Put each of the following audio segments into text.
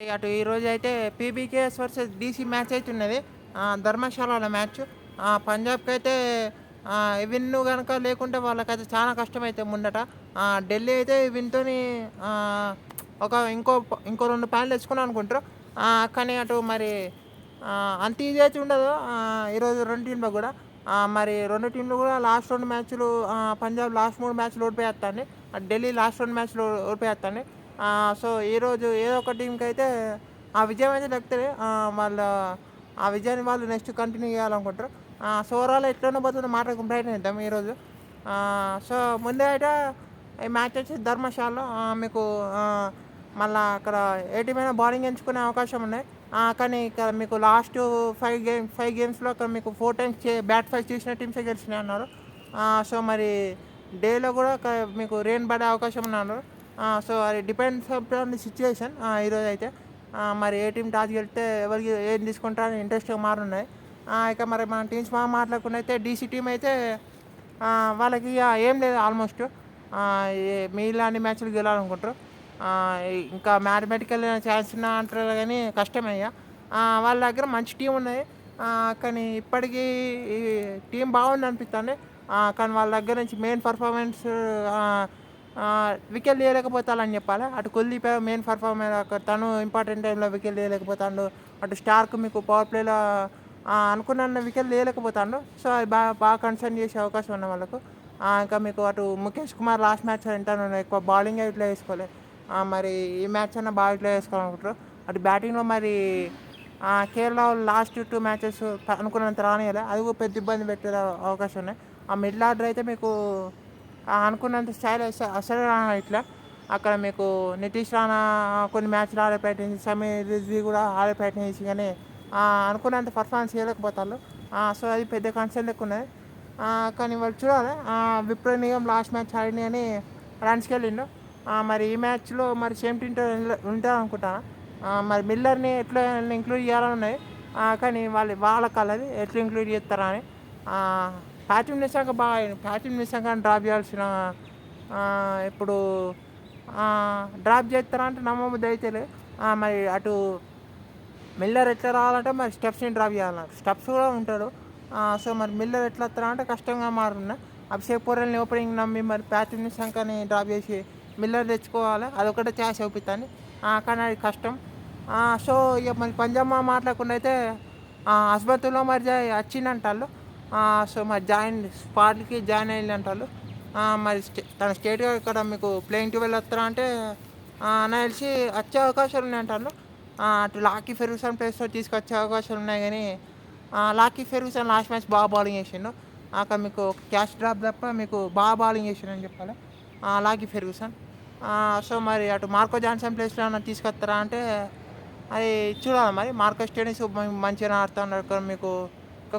అటు ఈరోజైతే PBKS versus DC match అయితే ఉన్నది. ధర్మశాలలో మ్యాచ్. పంజాబ్‌కైతే విన్ను గనక లేకుంటే వాళ్ళకైతే చాలా కష్టమైతే ముందట. ఢిల్లీ అయితే విన్‌తోని ఆహ్, ఒక ఇంకో 2 పాయింట్లు తెచ్చుకున్నాం అనుకుంటారు. కానీ అటు మరి అంత ఈజీ అయితే ఉండదు. ఈరోజు 2 టీమ్‌లకు గూడా. మరి 2 టీమ్‌లు గూడా లాస్ట్ 2 మ్యాచ్‌లు పంజాబ్ లాస్ట్ 3 మ్యాచ్‌లు ఓడిపోయేత్తాంది. ఢిల్లీ లాస్ట్ 2 మ్యాచ్‌లు ఓడిపోయేత్తాంది. సో, ఈరోజు ఏదో ఒక టీమ్‌కైతే ఆ విజయం అయితే దక్కుతది. వాళ్ళ ఆ విజయాన్ని వాళ్ళు నెక్స్ట్ కంటిన్యూ చేయాలనుకుంటారు. సో, ఓవరాల్ ఎట్లనో పోతుందో మాట్లాడుకుని ప్రయత్నిద్దాం ఈరోజు. సో, ముందే అయితే ఈ మ్యాచ్ వచ్చేసి ధర్మశాలలో మీకు మళ్ళా అక్కడ ఏ టీమైనా బౌలింగ్ ఎంచుకునే అవకాశం ఉన్నాయి. కానీ ఇక్కడ మీకు లాస్ట్ 5 గేమ్స్‌లో అక్కడ మీకు 4 టైమ్స్ బ్యాట్ ఫైట్ చేసిన టీమ్సే గెలిచినాయన్నారు. సో, మరి డేలో కూడా మీకు రెయిన్ పడే అవకాశం ఉందన్నారు. సో, అది డిపెండ్స్ అపాన్ ది సిచ్యుయేషన్ ఈరోజైతే. మరి ఏ టీమ్ టాస్ గెలిస్తే ఎవరికి ఏం తీసుకుంటారని ఇంట్రెస్ట్‌గా మారున్నాయి. ఇక మరి మన టీమ్స్ మాట్లాడుకున్నయితే డీసీ టీమ్ అయితే వాళ్ళకి ఇగ ఏం లేదు ఆల్మోస్ట్. మిగిలిన అన్ని మ్యాచ్‌లు గెలవాలనుకుంటారు. ఇంకా మ్యాథమెటికల్ ఛాన్స్ ఉన్నా అంటారు గానీ కష్టమే ఇగ. వాళ్ళ దగ్గర మంచి టీమ్ ఉన్నది. కానీ ఇప్పటికీ ఈ టీమ్ బాగుందనిపిత్తంది. కానీ వాళ్ళ దగ్గర నుంచి మెయిన్ పెర్ఫార్మెన్స్ ఆహ్, వికెట్లు తీయలేకపోతాలని చెప్పాలి. అటు కుల్దీప్ మెయిన్ పెర్ఫార్మర్ తను ఇంపార్టెంట్ టైంలో వికెట్లు తీయలేకపోతాండు. అటు స్టార్క్ మీకు పవర్ ప్లేలో అనుకున్నన్ని వికెట్లు తీయలేకపోతాండు. సో, అది బాగా కన్సర్న్ చేసే అవకాశం ఉంది వాళ్ళకు. ఇంకా మీకు అటు ముఖేష్ కుమార్ లాస్ట్ మ్యాచ్ ఇంటాను ఎక్కువ బౌలింగే ఇట్లా వేసుకోలే. మరి ఈ మ్యాచ్ అన్నా బాగా ఇట్లా వేసుకోవాలనుకుంటారు. అటు బ్యాటింగ్‌లో మరి కేరళ వాళ్ళు లాస్ట్ 2 మ్యాచెస్ అనుకున్నంత రానియలే. అది కూడా పెద్ద ఇబ్బంది పెట్టే అవకాశం ఉన్నాయి. ఆ మిడిల్ ఆర్డర్ అయితే మీకు అనుకున్నంత స్థాయిలో అసలు ఇట్లా అక్కడ మీకు నితీష్ రాణా కొన్ని మ్యాచ్‌లు ఆడే ప్రయత్నించి, సమీర్ రిజ్వీ కూడా ఆడే ప్రయత్నం చేసి కానీ అనుకున్నంత పర్ఫార్మెన్స్ చేయలేకపోతాళ్ళు. సో, అది పెద్ద కన్సర్న్ లెక్క ఉన్నది. కానీ వాళ్ళు చూడాలి. విప్రో నిగమ్ లాస్ట్ మ్యాచ్ ఆడిండు కానీ రన్స్‌కి వెళ్ళిండు. మరి ఈ మ్యాచ్‌లో మరి సేమ్ టీమ్‌తో ఉంటారనుకుంటాను. మరి మిల్లర్‌ని ఎట్లా ఇంక్లూడ్ చేయాలని ఉన్నది. కానీ వాళ్ళ కలది ఎట్లా ఇంక్లూడ్ చేస్తారా అని. ప్యాట్రిక్ నిషాంక బాగా ఆడిండు. ప్యాట్రిక్ నిషాంకని డ్రాప్ చేయాల్సిన ఇప్పుడు డ్రాప్ చేస్తారా అంటే నమ్మబుద్ధి అయితలే. మరి అటు మిల్లర్ ఎట్లా రావాలంటే మరి స్టెప్స్‌ని డ్రాప్ చేయాలన్నారు. స్టెప్స్ కూడా ఉంటాడు. సో, మరి మిల్లర్ ఎట్లా వస్తారా అంటే కష్టంగా మారున్నాయి. అభిషేక్ పొరల్ని ఓపెనింగ్ నమ్మి మరి ప్యాట్రిక్ నిషాంకని డ్రాప్ చేసి మిల్లర్ తెచ్చుకోవాలి. అదొకటే ఛాన్స్ అవుపిత్తాంది. కానీ అది కష్టం. సో, ఇక మరి పంజాబ్ మాట్లాడకుండా అయితే హస్బతుల్లా మరి వచ్చిందంటాళ్ళు. సో, మరి స్క్వాడ్‌కి జాయిన్ అయ్యిందంటాళ్ళు. మరి తన స్టేట్‌గా ఇక్కడ మీకు ప్లేయింగ్ 12 వస్తారా అంటే నాకు తెలిసి వచ్చే అవకాశాలు ఉన్నాయంటాళ్ళు. అటు లాకీ ఫెర్గ్యూసన్ ప్లేస్‌లో తీసుకొచ్చే అవకాశాలు ఉన్నాయి గానీ, లాకీ ఫెర్గ్యూసన్ లాస్ట్ మ్యాచ్ బాగా బౌలింగ్ చేసిండు. అక్కడ మీకు క్యాచ్ డ్రాప్ తప్ప మీకు బాగా బౌలింగ్ చేసిండని చెప్పాలి లాకీ ఫెర్గ్యూసన్. సో, మరి అటు మార్కో జాన్సన్ ప్లేస్‌లో ఏమన్నా తీసుకొస్తారా అంటే అది చూడాలి మరి. మార్కస్ స్టోయినిస్ మంచిగానే ఆడుతున్నాడు. ఇక్కడ మీకు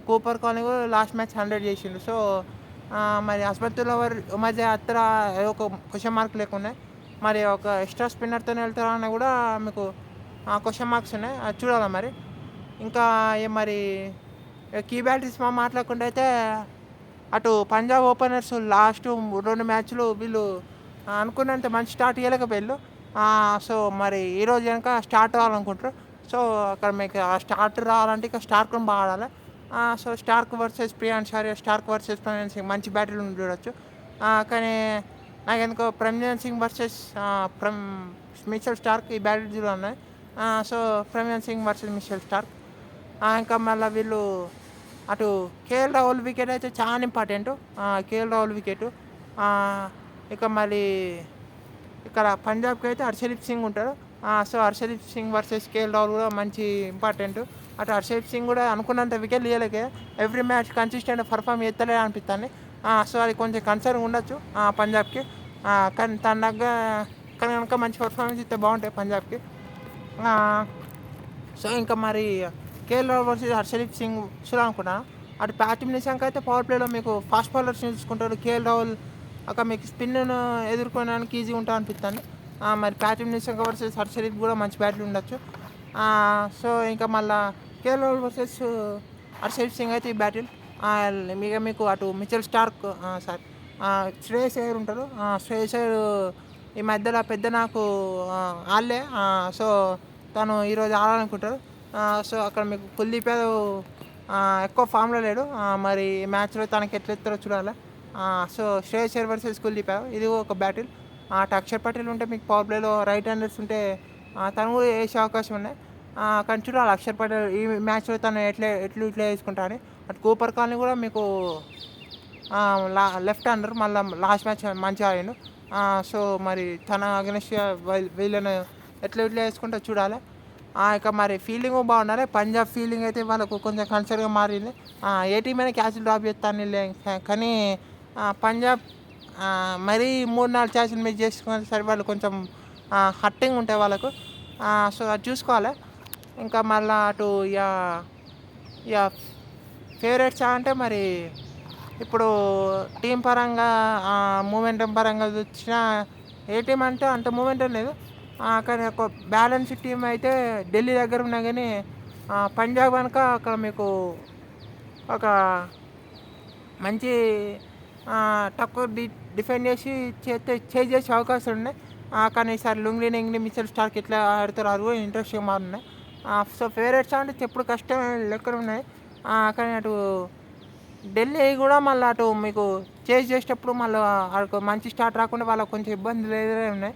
కూపర్ కాలనీ కూడా లాస్ట్ మ్యాచ్ 100 చేసిండు. సో, మరి హస్బతుల్లా మధ్య అత్తరా ఒక క్వెషన్ మార్క్ లేకున్నాయి. మరి ఒక ఎక్స్ట్రా స్పిన్నర్‌తోనే వెళ్తారా అని కూడా మీకు క్వెషన్ మార్క్స్ ఉన్నాయి. అది చూడాలి మరి. ఇంకా మరి కీ బ్యాటరీస్ మాట్లాడకుండా అయితే అటు పంజాబ్ ఓపెనర్స్ లాస్ట్ 2 మ్యాచ్‌లు వీళ్ళు అనుకున్నంత మంచి స్టార్ట్ ఇయ్యలేకపోయిళ్ళు. సో, మరి ఈరోజు గనక స్టార్ట్ రావాలనుకుంటారు. సో, అక్కడ మీకు ఆ స్టార్ట్ రావాలంటే ఇక స్టార్క్‌ని బాగా ఆడాలి. So, Starc versus Priyansh Arya, Starc versus Pragyan Singh మంచి బ్యాటిల్ చూడొచ్చు. కానీ నాకెందుకో Pragyan Singh versus Mitchell Starc ఈ బ్యాటిల్ ఉన్నాయి. So, Pragyan Singh versus Mitchell Starc. ఇంకా మళ్ళీ వీళ్ళు అటు కేఎల్ రాహుల్ వికెట్ అయితే చాలా ఇంపార్టెంటు. KL Rahul wicket. ఇక మళ్ళీ ఇక్కడ పంజాబ్‌కి అయితే హర్షదీప్ సింగ్ ఉంటాడు. So, Harshdeep Singh versus KL Rahul కూడా మంచి ఇంపార్టెంటు. అటు హర్షదీప్ సింగ్ కూడా అనుకున్నంత వికెట్లు తీయలేకే ఎవ్రీ మ్యాచ్ కన్సిస్టెంట్‌గా పర్ఫార్మ్ చేస్తలేడు అనిపిస్తుంది. సో, అది కొంచెం కన్సర్న్ ఉండొచ్చు పంజాబ్‌కి. కానీ కానీ కనుక మంచి పర్ఫార్మెన్స్ ఇస్తే బాగుంటాయి పంజాబ్‌కి. సో, ఇంకా మరి కేఎల్ రాహుల్ వర్సెస్ హర్షదీప్ సింగ్ చూడాలనుకుంటున్నాను. అటు ప్యాట్రిక్ నిషాంక్ అయితే పవర్ ప్లేలో మీకు ఫాస్ట్ బౌలర్స్‌ని చూసుకుంటాడు. కేఎల్ రాహుల్ అక్కడ మీకు స్పిన్‌ను ఎదుర్కోవడానికి ఈజీగా ఉంటుంది అనిపిస్తుంది. మరి ప్యాట్రిక్ నిషాంక్ వర్సెస్ హర్షదీప్ కూడా మంచి బ్యాటిల్ ఉండొచ్చు. సో, ఇంకా మళ్ళా కేఎల్ రాహుల్ వర్సెస్ హర్షదీప్ సింగ్ అయితే ఈ బ్యాటిల్. మీకు అటు Mitchell Starc sorry Shreyas Iyer ఉంటారు. శ్రేయస్ అయ్యర్ ఈ మధ్యలో పెద్ద నాకు ఆడలే. సో, తను ఈరోజు ఆడాలనుకుంటాడు. సో అక్కడ మీకు కుల్దీప్ యాదవ్ ఎక్కువ ఫామ్‌లో లేడు. మరి ఈ మ్యాచ్‌లో తనకి ఎట్లా ఎత్తారో చూడాలి. సో శ్రేయస్ అయ్యర్ వర్సెస్ కుల్దీప్ యాదవ్ ఇది ఒక బ్యాటిల్. అటు అక్షర్ పటేల్ ఉంటే మీకు పవర్ ప్లేలో రైట్ హ్యాండర్స్ ఉంటే తను కూడా వేసే అవకాశం ఉన్నాయి. కానీ చూడాలి అక్షర్ పటేల్ ఈ మ్యాచ్‌లో తను ఎట్లా వేసుకుంటా అని. అటు కూపర్ కాల్ని కూడా మీకు లెఫ్ట్ హ్యాండర్ మళ్ళీ లాస్ట్ మ్యాచ్ మంచిగా ఆడిండు. సో మరి తన అగెన్స్ట్‌గా వీళ్ళను ఎట్లా వేసుకుంటా చూడాలి. ఇక మరి ఫీల్డింగ్ బాగుండాలి. పంజాబ్ ఫీల్డింగ్ అయితే వాళ్ళకు కొంచెం కన్సర్న్గా మారింది. ఏ టీం అయినా క్యాచ్లు డ్రాప్ చేస్తాను కానీ పంజాబ్ మరీ 3-4 క్యాచ్లు మిస్ చేసుకునేసరికి వాళ్ళు కొంచెం హట్టింగ్ ఉంటాయి వాళ్ళకు. సో అది చూసుకోవాలి. ఇంకా మళ్ళీ అటు ఇక ఫేవరెట్స్ అంటే మరి ఇప్పుడు టీం పరంగా మూమెంటం పరంగా చూసినా ఏ టీం అంటే అంత మూమెంటం లేదు. కానీ ఒక బ్యాలెన్స్ టీం అయితే ఢిల్లీ దగ్గర ఉన్నా కానీ పంజాబ్ కనుక అక్కడ మీకు ఒక మంచి తక్కువ డిఫెండ్ చేసి చేసే అవకాశాలు ఉన్నాయి. కానీ ఈసారి లుంగ్లీ మిచెల్ స్టార్క్ ఎట్లా ఆడతారు అది కూడా ఇంట్రెస్టింగ్ మారున్నాయి. సో ఫేవరెట్స్ అంటే ఎప్పుడు కష్టం లెక్కలు ఉన్నాయి. కానీ అటు ఢిల్లీ కూడా మళ్ళీ అటు మీకు చేసేటప్పుడు మళ్ళీ వాళ్ళకు మంచి స్టార్ట్ రాకుండా వాళ్ళకు కొంచెం ఇబ్బందులు ఎదురై ఉన్నాయి.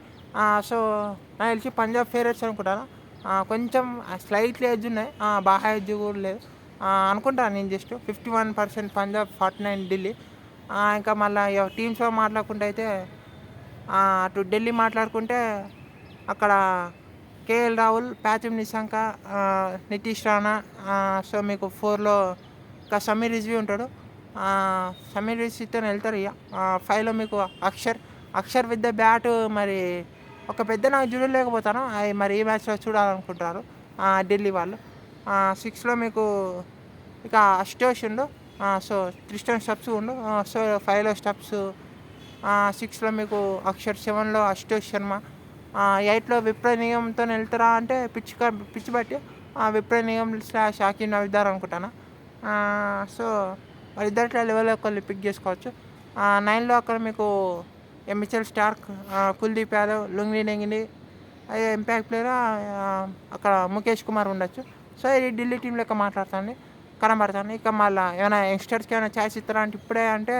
సో నాకు తెలిసి పంజాబ్ ఫేవరెట్స్ అనుకుంటాను. కొంచెం స్లైట్లీ ఎడ్జ్ ఉన్నాయి, బాగా ఎడ్జ్ కూడా లేదు అనుకుంటాను నేను. జస్ట్ 51% పంజాబ్, 49 ఢిల్లీ. ఇంకా మళ్ళీ టీమ్స్లో మాట్లాడుకుంటే అయితే అటు ఢిల్లీ మాట్లాడుకుంటే అక్కడ కేఎల్ రాహుల్, ప్యాథమ్ నిశంక, నితీష్ రాణా. సో మీకు 4లో ఇంకా సమీర్ రిజ్వీ ఉంటాడు. సమీర్ రిజ్వీతో వెళ్తారు. ఇక 5లో మీకు అక్షర్ విత్ ద బ్యాట్. మరి ఒక పెద్ద నాకు చూడలేకపోతాను, అది మరి ఈ మ్యాచ్లో చూడాలనుకుంటారు ఢిల్లీ వాళ్ళు. 6లో మీకు ఇక అస్టోష్ ఉండు. సో ట్రిస్టన్ స్టబ్స్ ఉండు. సో 5లో స్టబ్స్, 6లో మీకు అక్షర్, 7లో అశుతోష్ శర్మ, 8లో విప్రయ్ నిగమ్తో వెళ్తారా అంటే పిచ్ బట్టి విప్రయ్ నిగమ్ / షాకిబ్ నవీదార్ అనుకుంటాను. సో వాళ్ళిద్దరిలో లెవెల్ ఒకళ్ళు పిక్ చేసుకోవచ్చు. 9లో అక్కడ మీకు మిచెల్ స్టార్క్, కుల్దీప్ యాదవ్, లుంగ్లీ అదే ఇంపాక్ట్ ప్లేయర్ అక్కడ ముఖేష్ కుమార్ ఉండొచ్చు. సో ఇది ఢిల్లీ టీం లెక్క కనబడుతుంది. ఇక మళ్ళీ ఏమైనా యంగ్స్టర్స్కి ఏమైనా ఛాయిస్ ఇస్తారా అంటే ఇప్పుడే అంటే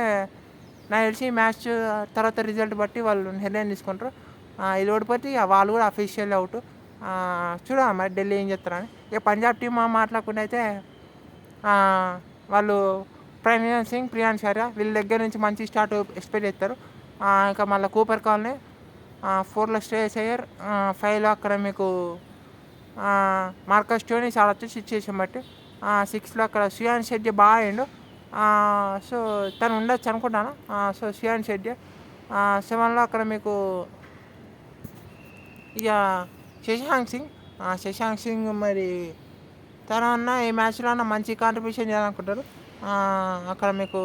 నాకు తెలిసి మ్యాచ్ తర్వాత రిజల్ట్ బట్టి వాళ్ళు నిర్ణయం తీసుకుంటారు. ఇది ఓడిపోతే ఇక వాళ్ళు కూడా అఫీషియల్ అవుట్. చూడాలి మరి ఢిల్లీ ఏం చేస్తారని. ఇక పంజాబ్ టీం మాట్లాడుకుంటే అయితే వాళ్ళు ప్రజ్ఞాన్ సింగ్, ప్రియాంశ్ ఆర్య వీళ్ళ దగ్గర నుంచి మంచి స్టార్ట్ ఎక్స్పెక్ట్ చేస్తారు. ఇంకా మళ్ళీ కూపర్ కాల్ని, 4లో శ్రేయస్ అయ్యర్, 5లో అక్కడ మీకు మార్కస్ స్టోయినిస్ ఆడొచ్చు సిచ్యువేషన్ బట్టి. 6లో అక్కడ శ్రేయాన్ షెడ్డి బాగా ఆడిండు. సో తను ఉండొచ్చు అనుకుంటాను. సో శ్రేయాన్ షెడ్డి. 7లో అక్కడ మీకు ఇక శశాంక్ సింగ్ మరి తను అన్న ఈ మ్యాచ్లో అన్న మంచి కాంట్రిబ్యూషన్ చేయాలనుకుంటారు. అక్కడ మీకు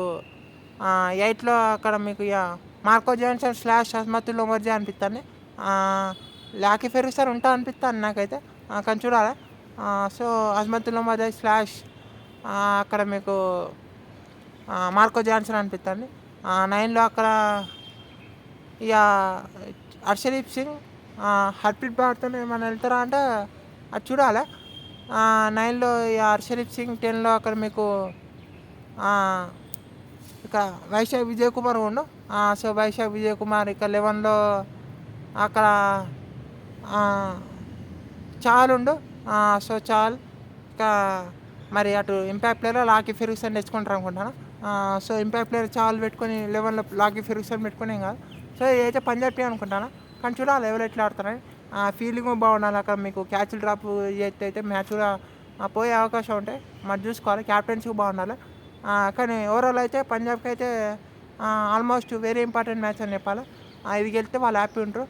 8లో అక్కడ మీకు ఇక మార్కో జాన్సన్ / అస్మతుల్ ఒమర్జీ అనిపిస్తాను. లాకీ ఫెర్గుసన్ ఉంటా అనిపిస్తాను నాకైతే, కానీ చూడాలి. సో అస్మతుల్ ఒమర్జీ / అక్కడ మీకు మార్కో జాన్సన్ అనిపిస్తాను. 9లో అక్కడ ఇక హర్షదీప్ సింగ్, హర్ప్రీత్ బ్రార్తో ఏమైనా వెళ్తారా అంటే అది చూడాలి. 9లో ఇక హర్షదీప్ సింగ్, 10లో అక్కడ మీకు ఇక వైశాఖ్ విజయ్ కుమార్ ఉండు. సో వైశాఖ్ విజయ్ కుమార్. ఇక 11లో అక్కడ చాల్ ఉండు. సో చాల్. ఇక మరి అటు ఇంపాక్ట్ ప్లేయర్ లాకీ ఫెర్గుసన్ తెచ్చుకుంటారు అనుకుంటాను. సో ఇంపాక్ట్ ప్లేయర్ చాల్ పెట్టుకొని 11లో లాకీ ఫెర్గుసన్ పెట్టుకుని ఏం కాదు. సో ఇదైతే పంజాబ్ టీం అనుకుంటాను. కానీ చూడాలి ఎవరు ఎట్లా ఆడతారని. ఫీల్డింగ్ బాగుండాలి. అక్కడ మీకు క్యాచ్లు డ్రాప్ చేస్తే అయితే మ్యాచ్ కూడా పోయే అవకాశం ఉంటాయి. మరి చూసుకోవాలి. క్యాప్టెన్సీ బాగుండాలి. కానీ ఓవరాల్ అయితే పంజాబ్కి అయితే ఆల్మోస్ట్ వెరీ ఇంపార్టెంట్ మ్యాచ్ అని చెప్పాలి. ఇది గెలిస్తే వాళ్ళు హ్యాపీ ఉంటారు.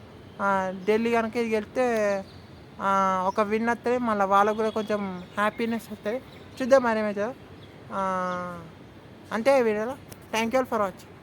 ఢిల్లీ కనుక ఇది గెలిస్తే ఒక విన్ వస్తుంది. మళ్ళీ వాళ్ళకు కూడా కొంచెం హ్యాపీనెస్ వస్తుంది. చూద్దాం మరి ఏమవుతుందో. అంతే వీడియోలో. Thank you for watching.